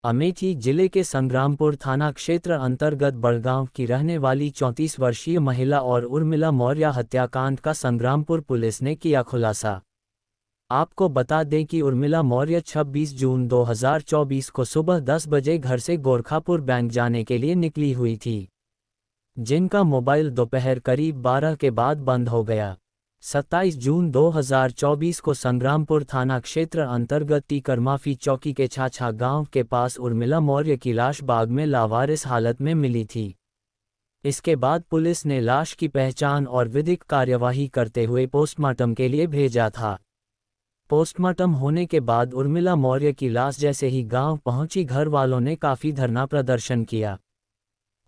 अमेठी जिले के संग्रामपुर थाना क्षेत्र अंतर्गत बड़गांव की रहने वाली 34 वर्षीय महिला और उर्मिला मौर्य हत्याकांड का संग्रामपुर पुलिस ने किया खुलासा। आपको बता दें कि उर्मिला मौर्य 26 जून 2024 को सुबह 10 बजे घर से गोरखापुर बैंक जाने के लिए निकली हुई थी, जिनका मोबाइल दोपहर करीब 12 के बाद बंद हो गया। 27 जून 2024 को संग्रामपुर थाना क्षेत्र अंतर्गत टीकरमाफी चौकी के छाछा गांव के पास उर्मिला मौर्य की लाश बाग में लावारिस हालत में मिली थी। इसके बाद पुलिस ने लाश की पहचान और विधिक कार्यवाही करते हुए पोस्टमार्टम के लिए भेजा था। पोस्टमार्टम होने के बाद उर्मिला मौर्य की लाश जैसे ही गांव पहुंची, घर वालों ने काफी धरना प्रदर्शन किया।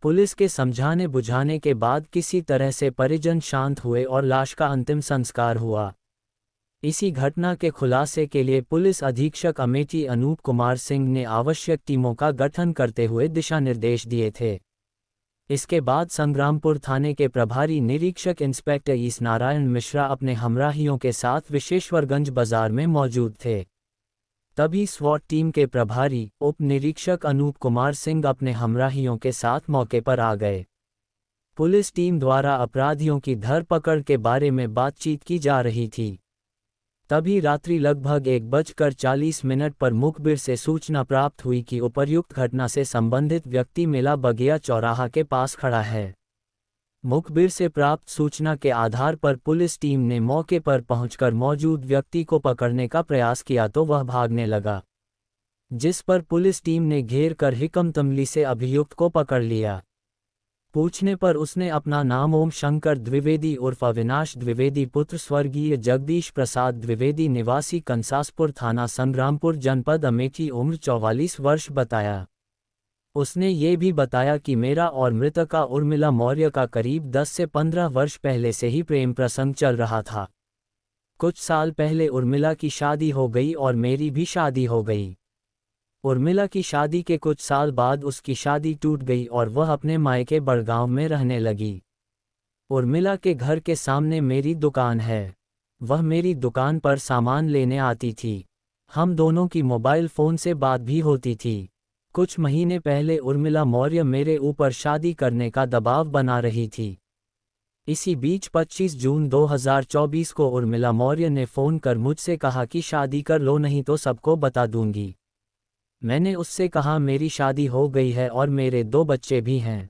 पुलिस के समझाने बुझाने के बाद किसी तरह से परिजन शांत हुए और लाश का अंतिम संस्कार हुआ। इसी घटना के खुलासे के लिए पुलिस अधीक्षक अमेठी अनूप कुमार सिंह ने आवश्यक टीमों का गठन करते हुए दिशा निर्देश दिए थे। इसके बाद संग्रामपुर थाने के प्रभारी निरीक्षक इंस्पेक्टर ईश नारायण मिश्रा अपने हमराहियों के साथ विश्वेश्वरगंज बाजार में मौजूद थे। तभी स्वॉट टीम के प्रभारी उप निरीक्षक अनूप कुमार सिंह अपने हमराहियों के साथ मौके पर आ गए। पुलिस टीम द्वारा अपराधियों की धरपकड़ के बारे में बातचीत की जा रही थी। तभी रात्रि लगभग 1:40 पर मुखबिर से सूचना प्राप्त हुई कि उपर्युक्त घटना से संबंधित व्यक्ति मेला बगिया चौराहा के पास खड़ा है। मुखबिर से प्राप्त सूचना के आधार पर पुलिस टीम ने मौके पर पहुंचकर मौजूद व्यक्ति को पकड़ने का प्रयास किया तो वह भागने लगा, जिस पर पुलिस टीम ने घेर कर हिकमतमली से अभियुक्त को पकड़ लिया। पूछने पर उसने अपना नाम ओम शंकर द्विवेदी उर्फ अविनाश द्विवेदी पुत्र स्वर्गीय जगदीश प्रसाद द्विवेदी निवासी कंसासपुर थाना संग्रामपुर जनपद अमेठी उम्र 44 वर्ष बताया। उसने ये भी बताया कि मेरा और मृतका उर्मिला मौर्य का करीब 10 से 15 वर्ष पहले से ही प्रेम प्रसंग चल रहा था। कुछ साल पहले उर्मिला की शादी हो गई और मेरी भी शादी हो गई। उर्मिला की शादी के कुछ साल बाद उसकी शादी टूट गई और वह अपने मायके बड़गांव में रहने लगी। उर्मिला के घर के सामने मेरी दुकान है, वह मेरी दुकान पर सामान लेने आती थी। हम दोनों की मोबाइल फ़ोन से बात भी होती थी। कुछ महीने पहले उर्मिला मौर्य मेरे ऊपर शादी करने का दबाव बना रही थी। इसी बीच 25 जून 2024 को उर्मिला मौर्य ने फ़ोन कर मुझसे कहा कि शादी कर लो नहीं तो सबको बता दूंगी। मैंने उससे कहा मेरी शादी हो गई है और मेरे 2 बच्चे भी हैं,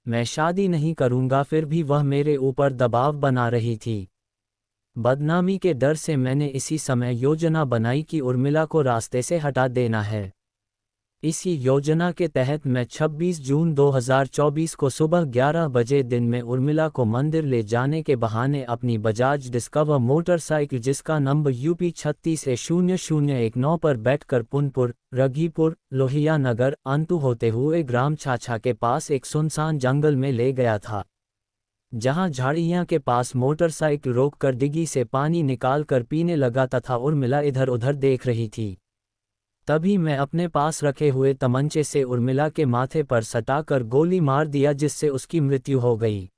मैं शादी नहीं करूंगा। फिर भी वह मेरे ऊपर दबाव बना रही थी। बदनामी के डर से मैंने इसी समय योजना बनाई कि उर्मिला को रास्ते से हटा देना है। इसी योजना के तहत मैं 26 जून 2024 को सुबह 11 बजे दिन में उर्मिला को मंदिर ले जाने के बहाने अपनी बजाज डिस्कवर मोटरसाइकिल जिसका नंबर UP 36A0019 पर बैठकर पुनपुर, रघीपुर, लोहिया नगर अंतु होते हुए ग्राम छाछा के पास एक सुनसान जंगल में ले गया था, जहां झाड़ियां के पास मोटरसाइकिल रोककर डिग्गी से पानी निकालकर पीने लगा तथा उर्मिला इधर उधर देख रही थी। तभी मैं अपने पास रखे हुए तमंचे से उर्मिला के माथे पर सटाकर गोली मार दिया, जिससे उसकी मृत्यु हो गई।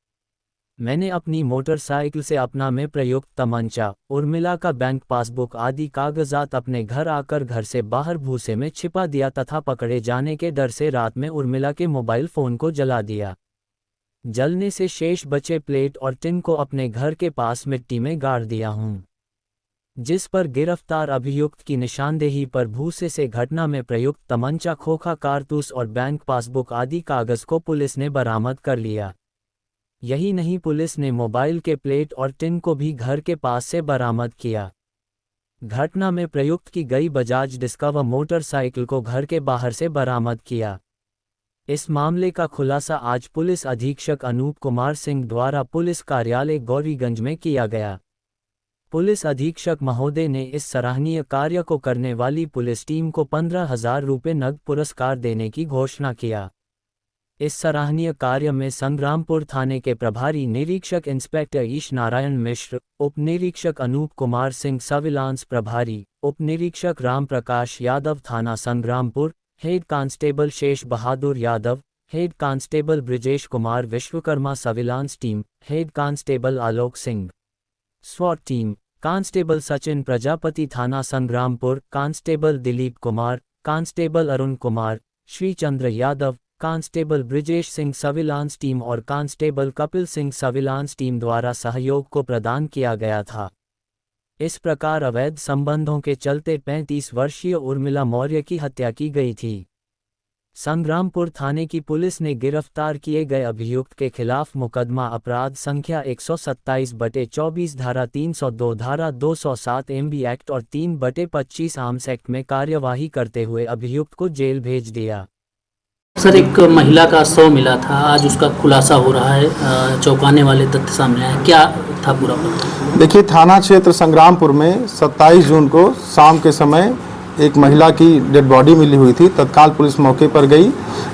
मैंने अपनी मोटरसाइकिल से अपना में प्रयुक्त तमंचा, उर्मिला का बैंक पासबुक आदि कागजात अपने घर आकर घर से बाहर भूसे में छिपा दिया तथा पकड़े जाने के डर से रात में उर्मिला के मोबाइल फ़ोन को जला दिया। जलने से शेष बचे प्लेट और टिन को अपने घर के पास मिट्टी में गाड़ दिया हूँ, जिस पर गिरफ्तार अभियुक्त की निशानदेही पर भूसे से घटना में प्रयुक्त तमंचा, खोखा कारतूस और बैंक पासबुक आदि कागज को पुलिस ने बरामद कर लिया। यही नहीं, पुलिस ने मोबाइल के प्लेट और टिन को भी घर के पास से बरामद किया। घटना में प्रयुक्त की गई बजाज डिस्कवर मोटरसाइकिल को घर के बाहर से बरामद किया। इस मामले का खुलासा आज पुलिस अधीक्षक अनूप कुमार सिंह द्वारा पुलिस कार्यालय गौरीगंज में किया गया। पुलिस अधीक्षक महोदय ने इस सराहनीय कार्य को करने वाली पुलिस टीम को 15,000 रुपये नगद पुरस्कार देने की घोषणा किया। इस सराहनीय कार्य में संग्रामपुर थाने के प्रभारी निरीक्षक इंस्पेक्टर ईश नारायण मिश्र, उप निरीक्षक अनूप कुमार सिंह सर्विलांस प्रभारी, उप निरीक्षक राम प्रकाश यादव थाना Sangrampur, head constable Shesh Bahadur Yadav, head constable Brijesh Kumar Vishwakarma surveillance team, head constable Alok Singh, स्वॉट टीम, कांस्टेबल सचिन प्रजापति थाना Sangrampur, constable Dilip Kumar, constable Arun Kumar, Shri Chandra Yadav, constable Brijesh Singh surveillance team और constable Kapil Singh surveillance team द्वारा सहयोग को प्रदान किया गया था। इस प्रकार अवैध संबंधों के चलते 35 वर्षीय उर्मिला मौर्य की हत्या की गई थी। संग्रामपुर थाने की पुलिस ने गिरफ्तार किए गए अभियुक्त के खिलाफ मुकदमा अपराध संख्या 127/24 धारा 302 धारा 207 MB एक्ट और 3/25 आर्म्स एक्ट में कार्यवाही करते हुए अभियुक्त को जेल भेज दिया। सर, एक महिला का शव मिला था, आज उसका खुलासा हो रहा है, चौंकाने वाले तथ्य सामने आए, क्या था पूरा? देखिए, थाना क्षेत्र संग्रामपुर में 27 जून को शाम के समय एक महिला की डेड बॉडी मिली हुई थी। तत्काल पुलिस मौके पर गई,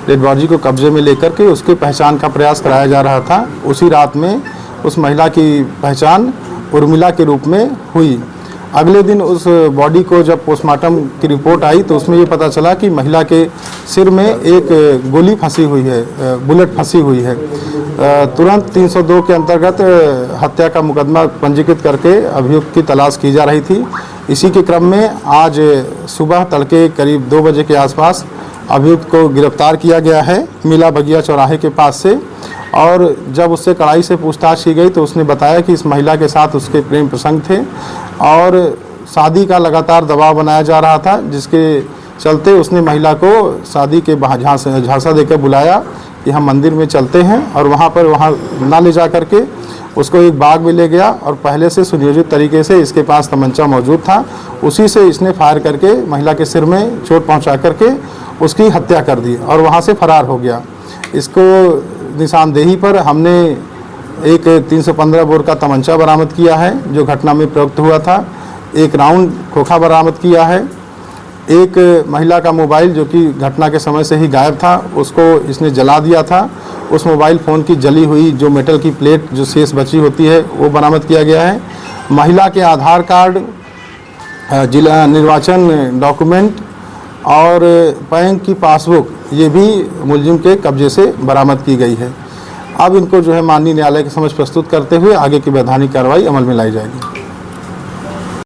डेड बॉडी को कब्जे में लेकर के उसके पहचान का प्रयास कराया जा रहा था। उसी रात में उस महिला की पहचान उर्मिला के रूप में हुई। अगले दिन उस बॉडी को जब पोस्टमार्टम की रिपोर्ट आई तो उसमें ये पता चला कि महिला के सिर में एक गोली फंसी हुई है, बुलेट फंसी हुई है। तुरंत 302 के अंतर्गत हत्या का मुकदमा पंजीकृत करके अभियुक्त की तलाश की जा रही थी। इसी के क्रम में आज सुबह तड़के करीब 2 बजे के आसपास अभियुक्त को गिरफ्तार किया गया है मिला बगिया चौराहे के पास से। और जब उससे कड़ाई से पूछताछ की गई तो उसने बताया कि इस महिला के साथ उसके प्रेम प्रसंग थे और शादी का लगातार दबाव बनाया जा रहा था, जिसके चलते उसने महिला को शादी के झांसा देकर बुलाया कि हम मंदिर में चलते हैं, और वहाँ ना ले जा करके उसको एक बाग में ले गया और पहले से सुनियोजित तरीके से इसके पास तमंचा मौजूद था। उसी से इसने फायर करके महिला के सिर में चोट पहुँचा करके उसकी हत्या कर दी और वहाँ से फरार हो गया। इसको निशानदेही पर हमने एक 315 बोर का तमंचा बरामद किया है जो घटना में प्रयुक्त हुआ था। एक राउंड खोखा बरामद किया है। एक महिला का मोबाइल जो कि घटना के समय से ही गायब था, उसको इसने जला दिया था। उस मोबाइल फ़ोन की जली हुई जो मेटल की प्लेट जो शेष बची होती है वो बरामद किया गया है। महिला के आधार कार्ड, जिला निर्वाचन डॉक्यूमेंट और बैंक की पासबुक ये भी मुलजिम के कब्जे से बरामद की गई है। अब इनको जो है माननीय न्यायालय के समक्ष प्रस्तुत करते हुए आगे की वैधानिक कार्रवाई अमल में लाई जाएगी।